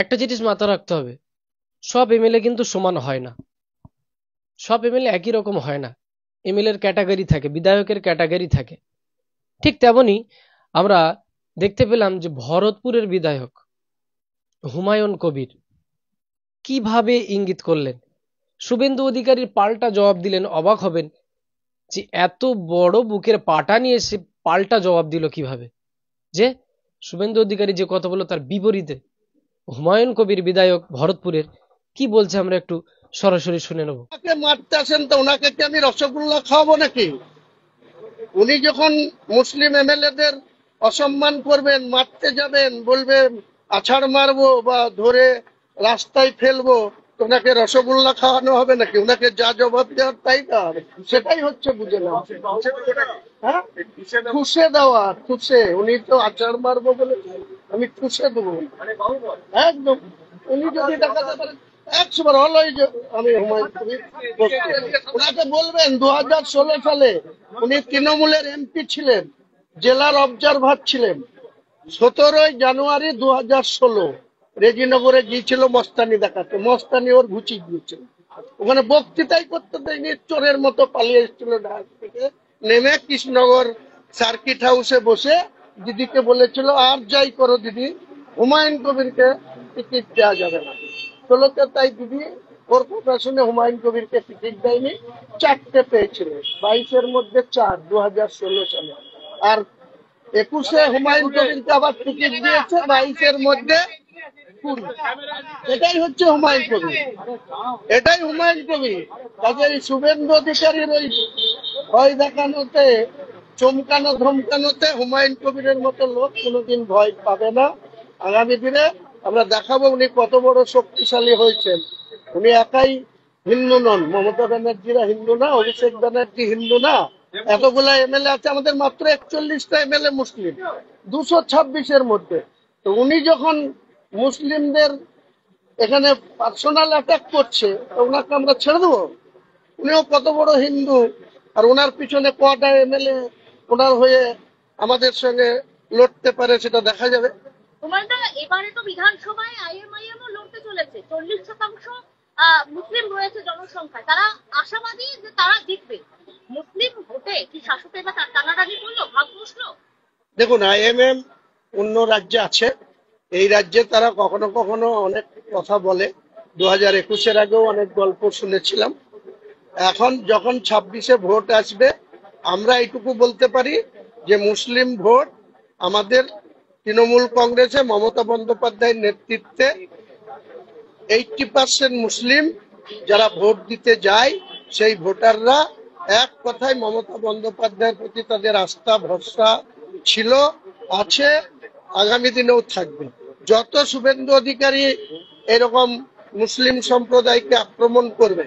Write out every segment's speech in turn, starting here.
একটা জিনিস মাথায় রাখতে হবে, সব এমএলএ কিন্তু সমান হয় না, সব এমএলএ একই রকম হয় না। এমএলএ এর ক্যাটাগরি থাকে, বিধায়কের ক্যাটাগরি থাকে। ঠিক তেমনি আমরা দেখতে পেলাম যে ভরতপুরের বিধায়ক হুমায়ুন কবির কিভাবে ইঙ্গিত করলেন, শুভেন্দু অধিকারীর পাল্টা জবাব দিলেন। অবাক হবেন যে এত বড় বুকের পাটা নিয়ে সে পাল্টা জবাব দিল কিভাবে। যে শুভেন্দু অধিকারী যে কথা বলল তার বিপরীতে হুমায়ুন কবির বিধায়ক ভরতপুরের কি বলছে আমরা একটু সরাসরি শুনে নেব। মারতে আসেন তো ওনাকে কি আমি রসগোল্লা খাওয়াবো নাকি? উনি যখন মুসলিম এমএলএদের অসম্মান করবেন, মারতে যাবেন, বলবেন আছাড় মারবো বা ধরে রাস্তায় ফেলবো, ওনাকে রসগোল্লা খাওয়ানো হবে নাকি? ওনাকে যা জবাব দেওয়ার তাই দেওয়া হবে, সেটাই হচ্ছে বুঝে নেওয়া। হ্যাঁ, ঠুসে দেওয়া, ঠুসে। উনি তো আছাড় মারবো বলে আমি ঠুসে দেবো একদম। উনি যদি দেখাতে পারেন 100 অলওয়েজ আমি হুমায়ুন কবির ওনাকে বলবেন 2016 সালে উনি তৃণমূলের এমপি ছিলেন, জেলার অবজারভার ছিলেন। 17 জানুয়ারি 2016 রেজিনগরে গিয়েছিল মস্তানি দেখাতে, মস্তানি ওর ঘুচি গিয়েছিল। ওখানে বক্তৃতাই করতে দেয়নি, চোরের মতো পালিয়ে এসেছিল ঢাকা থেকে নেমে কৃষ্ণনগর সার্কিট হাউসে বসে দিদিকে বলেছিল আর যাই করো দিদি, হুমায়ুন কবিরকে টিকিট দেওয়া যাবে না। 16-তে তাই দিদি ওর কথা শুনে হুমায়ুন কবিরকে টিকিট দেয়নি, 4টে পেয়েছিল, 22-এর মধ্যে 4, 2016 সালে। আর 21-এ হুমায়ুন কবিরকে আবার টিকিট দিয়েছে, 22-এর মধ্যে 20। এটাই হচ্ছে হুমায়ুন কবির, এটাই হুমায়ুন কবির। কাজে শুভেন্দু অধিকারীর ওই ভয় দেখানোতে, চমকানো ধমকানোতে হুমায়ুন কবিরের মতো লোক কোনোদিন ভয় পাবে না। আগামী দিনে আমরা দেখাবো উনি কত বড় শক্তিশালী হয়েছেন। উনি একাই হিন্দু নন, মমতা ব্যানার্জিরা হিন্দু না, অভিষেক ব্যানার্জি হিন্দু না, এতগুলা এমএলএ আছে, আমাদের মাত্র 41টা এমএলএ মুসলিম 226-এর মধ্যে। তো উনি যখন মুসলিমদের এখানে পার্সোনাল অ্যাটাক করছে, ওনাকে আমরা ছেড়ে দেবো? উনিও কত বড় হিন্দু, আর ওনার পিছনে কটা এমএলএ ওনার হয়ে আমাদের সঙ্গে লড়তে পারে সেটা দেখা যাবে। এবারে তো বিধানসভায় আইএমআইএম লড়তে চলেছে, 40% মুসলিম রয়েছে জনসংখ্যায়, তারা আশাবাদী যে তারা জিতবে। মুসলিম ভোটে কি শাসক এবার টানাটানি করলো, ভাগ বসলো? দেখুন, আইএমএম অন্য রাজ্যে আছে, এই রাজ্যে তারা কখনো কখনো অনেক কথা বলে। 2021-এর আগেও অনেক গল্প শুনেছিলাম। এখন যখন 26-এ ভোট আসবে, আমরা এইটুকু বলতে পারি যে মুসলিম ভোট আমাদের তৃণমূল কংগ্রেসে মমতা বন্দ্যোপাধ্যায়ের নেতৃত্বে 80% মুসলিম যারা ভোট দিতে যায়, সেই ভোটাররা এক কথায় মমতা বন্দ্যোপাধ্যায়ের প্রতি তাদের আস্থা ভরসা ছিল, আছে, আগামী দিনেও থাকবে। যত শুভেন্দু অধিকারী এরকম মুসলিম সম্প্রদায়কে আক্রমণ করবে,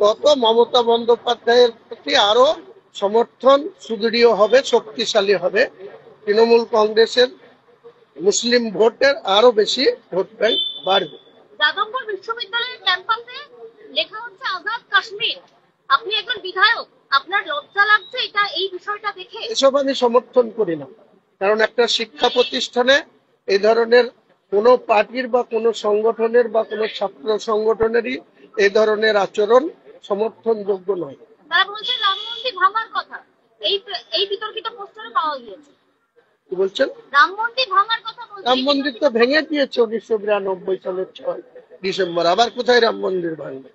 তত মমতা বন্দ্যোপাধ্যায়ের প্রতি আরো সমর্থন সুদৃঢ় হবে, শক্তিশালী হবে। তৃণমূল কংগ্রেসের মুসলিম ভোটের আরো বেশি ভোট ব্যাংক বাড়বে। যাদবপুর বিশ্ববিদ্যালয়ের ক্যাম্পাসে লেখা হচ্ছে আজাদ কাশ্মীর। আপনি একজন বিধায়ক, আপনার লজ্জা লাগছে এটা, এই বিষয়টা দেখে? এসব আমি সমর্থন করি না, কারণ একটা শিক্ষা প্রতিষ্ঠানে এই ধরনের কোন পার্টির বা কোন সংগঠনের বা কোন ছাত্র সংগঠনেরই এই ধরনের আচরণ সমর্থনযোগ্য নয়। তারা বলছে রাম মন্দির ভাঙার কথা, এই বিতর্কিত পোস্টারে পাওয়া গিয়েছে। কি বলছেন? রাম মন্দির ভাঙার কথা বলছে। রাম মন্দির তো ভেঙে দিয়েছে 1992 সালের 6 ডিসেম্বর, আবার কোথায় রাম মন্দির ভাঙবে?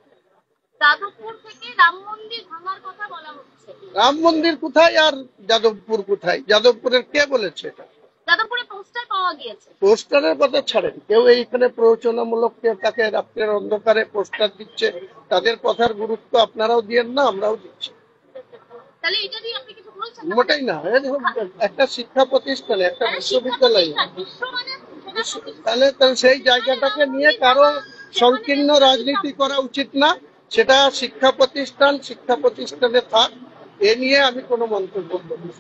যাদবপুর থেকে রাম মন্দির ভাঙার কথা বলা হচ্ছে। রাম মন্দির কোথায় আর যাদবপুর কোথায়? যাদবপুরের কে বলেছে এটা? যাদবপুরে পোস্টার পাওয়া গিয়েছে। পোস্টারের কথা ছাড়েন, কেউ এইখানে প্ররোচনামূলক তাকে রাত্রের অন্ধকারে পোস্টার দিচ্ছে, তাদের কথার গুরুত্ব আপনারাও দিয়েন না, আমরাও দিচ্ছি। তাহলে এটা দিয়ে আপনি কিছু বলছেন? মোটেই না। একটা শিক্ষা প্রতিষ্ঠানে, একটা বিশ্ববিদ্যালয়ে, তাহলে সেই জায়গাটাকে নিয়ে কারো সংকীর্ণ রাজনীতি করা উচিত না। সেটা শিক্ষা প্রতিষ্ঠান, শিক্ষা প্রতিষ্ঠানে থাক, এ নিয়ে আমি কোনো মন্তব্য করি না।